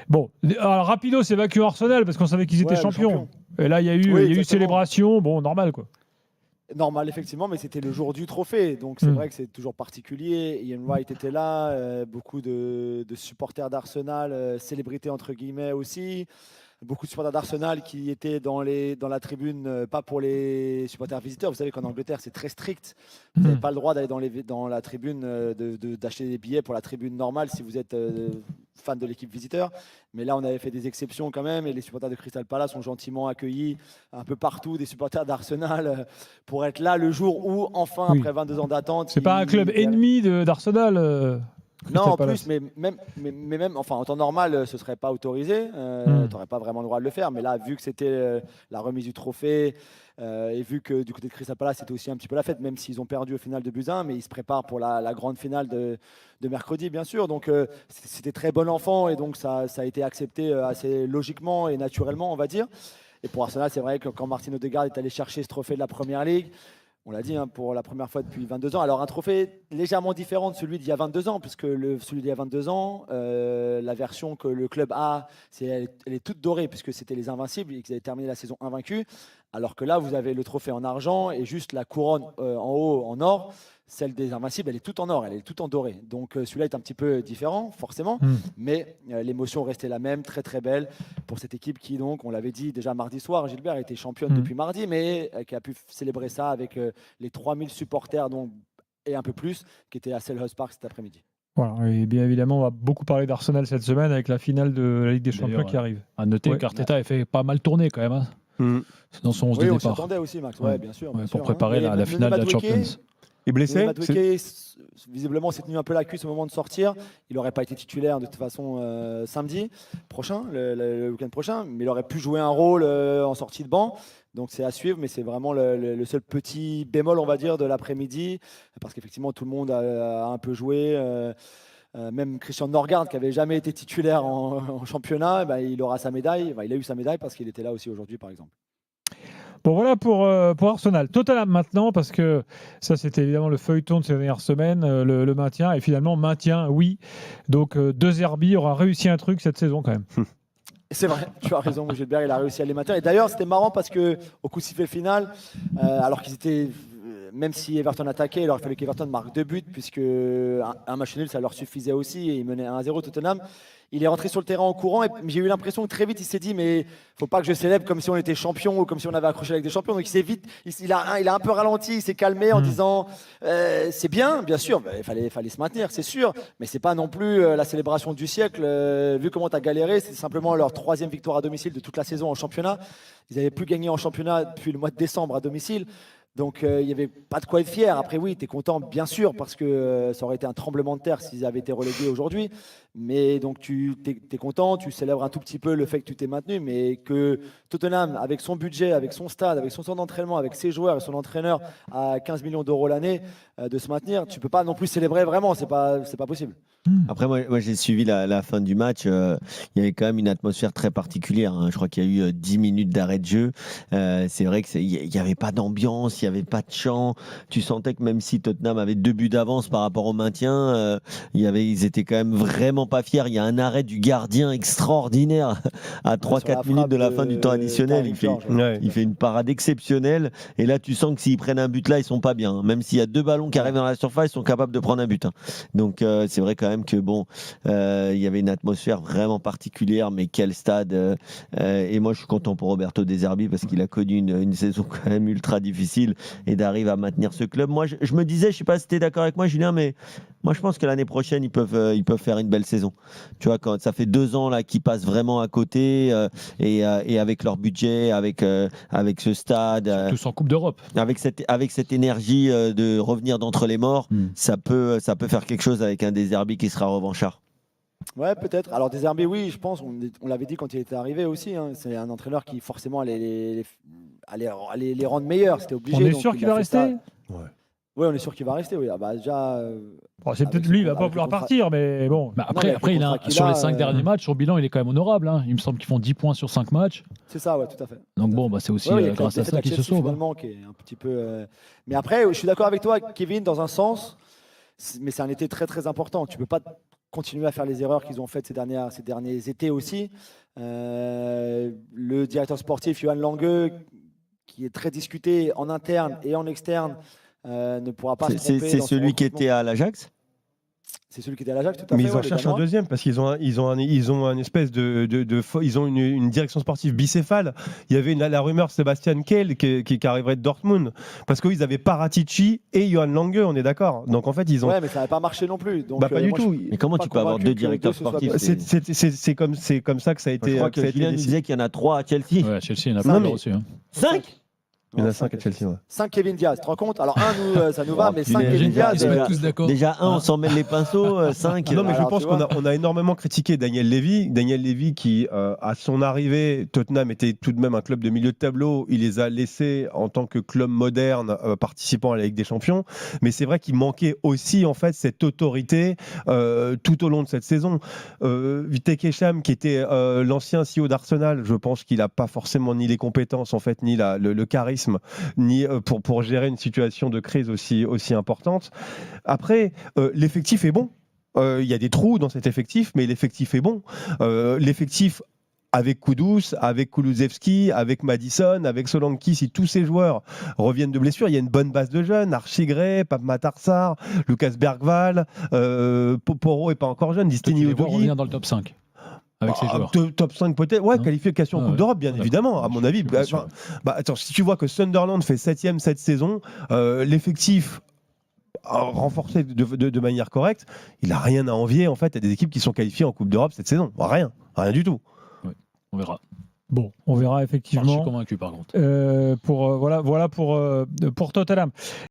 Bon, alors Rapido s'est vaincu Arsenal parce qu'on savait qu'ils étaient champions. Et là, il y a eu célébration, bon, normal quoi. Normal, effectivement, mais c'était le jour du trophée. Donc, c'est vrai que c'est toujours particulier. Ian Wright était là, beaucoup de supporters d'Arsenal, célébrités entre guillemets aussi. Beaucoup de supporters d'Arsenal qui étaient dans la tribune, pas pour les supporters visiteurs. Vous savez qu'en Angleterre, c'est très strict. Vous n'avez pas le droit d'aller dans la tribune, d'acheter des billets pour la tribune normale si vous êtes fan de l'équipe visiteur. Mais là, on avait fait des exceptions quand même. Et les supporters de Crystal Palace ont gentiment accueilli un peu partout des supporters d'Arsenal pour être là le jour où, enfin, après 22 ans d'attente. C'est pas un club ennemi d'Arsenal non, en plus, mais même enfin, en temps normal, ce ne serait pas autorisé. Tu n'aurais pas vraiment le droit de le faire. Mais là, vu que c'était la remise du trophée et vu que du côté de Crystal Palace, c'était aussi un petit peu la fête, même s'ils ont perdu au final de buts 1, mais ils se préparent pour la grande finale de mercredi, bien sûr. Donc, c'était très bon enfant et donc ça a été accepté assez logiquement et naturellement, on va dire. Et pour Arsenal, c'est vrai que quand Martin Odegaard est allé chercher ce trophée de la Première Ligue, on l'a dit, pour la première fois depuis 22 ans. Alors, un trophée légèrement différent de celui d'il y a 22 ans, puisque celui d'il y a 22 ans, la version que le club a, elle est toute dorée, puisque c'était les Invincibles, et qu'ils avaient terminé la saison invaincus. Alors que là, vous avez le trophée en argent et juste la couronne en haut en or. Celle des Invincibles, elle est toute en or, elle est toute en doré. Donc celui-là est un petit peu différent, forcément, mais l'émotion restait la même, très très belle pour cette équipe qui, donc, on l'avait dit déjà mardi soir, Gilbert était championne depuis mardi, mais qui a pu célébrer ça avec les 3000 supporters donc, et un peu plus qui étaient à Selhurst Park cet après-midi. Voilà, et bien évidemment, on va beaucoup parler d'Arsenal cette semaine avec la finale de la Ligue des Champions qui arrive. À noter qu'Arteta a fait pas mal tourner quand même. Dans son 11 de départ. Oui, on s'attendait aussi, Max. Ouais, bien sûr. Pour préparer la finale de la Champions. Il est blessé. Visiblement, s'est tenu un peu la cuisse au moment de sortir. Il n'aurait pas été titulaire de toute façon samedi prochain, le week-end prochain, mais il aurait pu jouer un rôle en sortie de banc. Donc c'est à suivre, mais c'est vraiment le seul petit bémol, on va dire, de l'après-midi, parce qu'effectivement, tout le monde a un peu joué. Même Christian Norgard, qui n'avait jamais été titulaire en championnat, il aura sa médaille. Il a eu sa médaille parce qu'il était là aussi aujourd'hui, par exemple. Bon, voilà pour Arsenal. Tottenham maintenant, parce que ça, c'était évidemment le feuilleton de ces dernières semaines, le maintien. Et finalement, maintien, oui. Donc, De Zerbi aura réussi un truc cette saison quand même. C'est vrai, tu as raison, Gilbert, il a réussi à les maintenir. Et d'ailleurs, c'était marrant parce qu'au coup de sifflet final, alors qu'ils étaient... Même si Everton attaquait, il aurait fallu qu'Everton marque 2 buts, puisque un match nul, ça leur suffisait aussi, et il menait 1-0 Tottenham. Il est rentré sur le terrain en courant, et j'ai eu l'impression que très vite, il s'est dit, mais il ne faut pas que je célèbre comme si on était champion ou comme si on avait accroché avec des champions. Donc il s'est vite, il a un peu ralenti, il s'est calmé en disant, c'est bien sûr, il fallait se maintenir, c'est sûr, mais c'est pas non plus la célébration du siècle. Vu comment tu as galéré, c'est simplement leur 3e victoire à domicile de toute la saison en championnat. Ils n'avaient plus gagné en championnat depuis le mois de décembre à domicile. Donc il n'y avait pas de quoi être fier. Après oui, tu es content bien sûr parce que ça aurait été un tremblement de terre s'ils avaient été relégués aujourd'hui. Mais donc tu es content, tu célèbres un tout petit peu le fait que tu t'es maintenu, mais que Tottenham, avec son budget, avec son stade, avec son centre d'entraînement, avec ses joueurs et son entraîneur à 15 millions d'euros l'année, de se maintenir, tu ne peux pas non plus célébrer vraiment, c'est pas possible. Après, moi j'ai suivi la fin du match. Il y avait quand même une atmosphère très particulière. Je crois qu'il y a eu 10 minutes d'arrêt de jeu. C'est vrai qu'il n'y avait pas d'ambiance, il n'y avait pas de chant. Tu sentais que même si Tottenham avait 2 buts d'avance par rapport au maintien, ils étaient quand même vraiment pas fiers. Il y a un arrêt du gardien extraordinaire à 3-4 minutes de la fin du temps additionnel. Il fait une parade exceptionnelle. Et là, tu sens que s'ils prennent un but là, ils sont pas bien. Même s'il y a 2 ballons qui arrivent dans la surface, ils sont capables de prendre un but. Donc c'est vrai quand même que bon, il y avait une atmosphère vraiment particulière, mais quel stade. Et moi, je suis content pour Roberto De Zerbi parce qu'il a connu une saison quand même ultra difficile et d'arriver à maintenir ce club. Moi, je me disais, je sais pas si tu es d'accord avec moi, Julien, mais moi, je pense que l'année prochaine, ils peuvent faire une belle saison. Tu vois, quand ça fait 2 ans là qu'ils passent vraiment à côté et avec leur budget, avec ce stade, tous en Coupe d'Europe, avec cette énergie de revenir d'entre les morts, ça peut faire quelque chose avec un De Zerbi qui sera revanchard. Ouais, peut-être. Alors, De Zerbi, oui, je pense, on l'avait dit quand il était arrivé aussi. C'est un entraîneur qui forcément allait les rendre meilleurs. C'était obligé. On est sûr qu'il va rester. Oui, on est sûr qu'il va rester. Oui. Déjà. C'est peut-être lui, il va pas vouloir partir, mais bon. Après, sur les 5 derniers matchs, son bilan, il est quand même honorable. Il me semble qu'ils font 10 points sur 5 matchs. C'est ça, ouais, tout à fait. Donc bon, c'est aussi grâce à ça qu'ils se sauvent. Qui est un petit peu. Mais après, je suis d'accord avec toi, Kevin, dans un sens. Mais c'est un été très très important. Tu peux pas continuer à faire les erreurs qu'ils ont faites ces derniers étés aussi. Le directeur sportif, Johan Lange, qui est très discuté en interne et en externe, ne pourra pas se tromper. C'est celui qui était à l'Ajax. C'est celui qui était à l'Ajax, tout à fait. Mais ils en cherchent un deuxième parce qu'ils ont un espèce ils ont une direction sportive bicéphale. Il y avait la rumeur Sébastien Kehl qui arriverait de Dortmund parce qu'ils avaient Paratici et Johan Lange, on est d'accord. Donc en fait ils ont. Ouais, mais ça n'a pas marché non plus. Donc, pas du tout. Mais comment tu peux avoir deux directeurs sportifs? C'est comme ça que ça a été. Je crois que Julien disait qu'il y en a 3 à Chelsea. Ouais, Chelsea, il y en a plein aussi. 5. Il y en a 5 à Chelsea. 5 Kevin Diaz, tu te rends compte? Alors, ça nous va, mais 5 Kevin Ils Diaz. sont tous d'accord. Déjà, on s'en mêle les pinceaux. 5. Non, mais je Alors, pense tu qu'on a énormément critiqué Daniel Levy. Daniel Levy, qui, à son arrivée, Tottenham était tout de même un club de milieu de tableau. Il les a laissés en tant que club moderne participant à la Ligue des Champions. Mais c'est vrai qu'il manquait aussi, en fait, cette autorité tout au long de cette saison. Vitek Esham, qui était l'ancien CEO d'Arsenal, je pense qu'il n'a pas forcément ni les compétences, en fait, ni le charisme, ni pour gérer une situation de crise aussi importante. Après, l'effectif est bon. Il y a des trous dans cet effectif, mais l'effectif est bon. L'effectif avec Kudus, avec Kulusevski, avec Madison, avec Solanke, si tous ces joueurs reviennent de blessure, il y a une bonne base de jeunes. Archie Gray, Pape Matar, Lucas Bergvall, Poporo n'est pas encore jeune, Distini Udogi. Revenir dans le top 5. Avec ces joueurs. Top 5 peut-être, ouais, Non. qualification en Coupe d'Europe, bien évidemment, à mon avis. Attends, si tu vois que Sunderland fait 7e cette saison, l'effectif renforcé de manière correcte, il n'a rien à envier en fait à des équipes qui sont qualifiées en Coupe d'Europe cette saison. Rien du tout. On verra. Bon, on verra Je suis effectivement. convaincu par contre. Voilà pour Tottenham.